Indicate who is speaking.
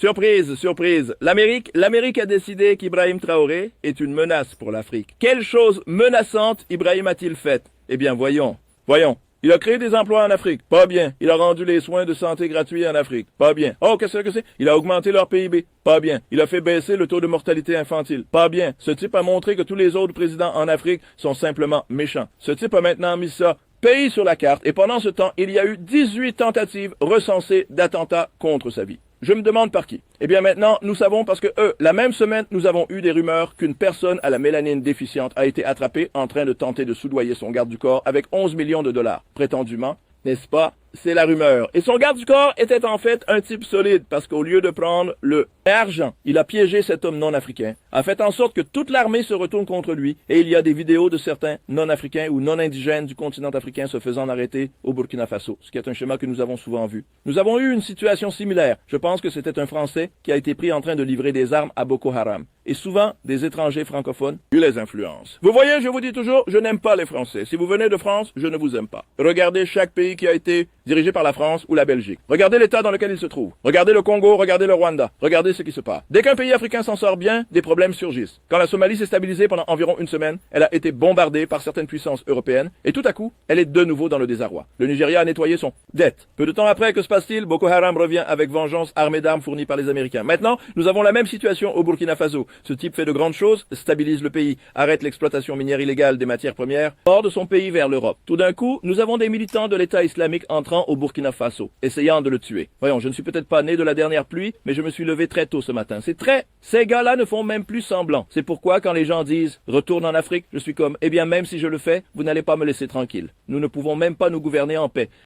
Speaker 1: Surprise, surprise. L'Amérique a décidé qu'Ibrahim Traoré est une menace pour l'Afrique. Quelle chose menaçante Ibrahim a-t-il faite? Eh bien, voyons. Il a créé des emplois en Afrique. Pas bien. Il a rendu les soins de santé gratuits en Afrique. Pas bien. Oh, qu'est-ce que c'est? Il a augmenté leur PIB. Pas bien. Il a fait baisser le taux de mortalité infantile. Pas bien. Ce type a montré que tous les autres présidents en Afrique sont simplement méchants. Ce type a maintenant mis ça pays sur la carte et pendant ce temps, il y a eu 18 tentatives recensées d'attentats contre sa vie. Je me demande par qui. Eh bien maintenant, nous savons parce que la même semaine, nous avons eu des rumeurs qu'une personne à la mélanine déficiente a été attrapée en train de tenter de soudoyer son garde du corps avec 11 millions de dollars, prétendument, n'est-ce pas? C'est la rumeur. Et son garde du corps était en fait un type solide parce qu'au lieu de prendre le argent, il a piégé cet homme non-africain, a fait en sorte que toute l'armée se retourne contre lui et il y a des vidéos de certains non-africains ou non-indigènes du continent africain se faisant arrêter au Burkina Faso, ce qui est un schéma que nous avons souvent vu. Nous avons eu une situation similaire. Je pense que c'était un Français qui a été pris en train de livrer des armes à Boko Haram. Et souvent, des étrangers francophones lui les influencent. Vous voyez, je vous dis toujours, je n'aime pas les Français. Si vous venez de France, je ne vous aime pas. Regardez chaque pays qui a été dirigé par la France ou la Belgique. Regardez l'état dans lequel il se trouve. Regardez le Congo, regardez le Rwanda. Regardez ce qui se passe. Dès qu'un pays africain s'en sort bien, des problèmes surgissent. Quand la Somalie s'est stabilisée pendant environ une semaine, elle a été bombardée par certaines puissances européennes et tout à coup, elle est de nouveau dans le désarroi. Le Nigeria a nettoyé son dette. Peu de temps après, que se passe-t-il? Boko Haram revient avec vengeance armée d'armes fournies par les Américains. Maintenant, nous avons la même situation au Burkina Faso. Ce type fait de grandes choses, stabilise le pays, arrête l'exploitation minière illégale des matières premières, hors de son pays vers l'Europe. Tout d'un coup, nous avons des militants de l'État islamique entrant au Burkina Faso, essayant de le tuer. Voyons, je ne suis peut-être pas né de la dernière pluie, mais je me suis levé très tôt ce matin. Ces gars-là ne font même plus semblant. C'est pourquoi quand les gens disent « retourne en Afrique », je suis comme « eh bien même si je le fais, vous n'allez pas me laisser tranquille. Nous ne pouvons même pas nous gouverner en paix.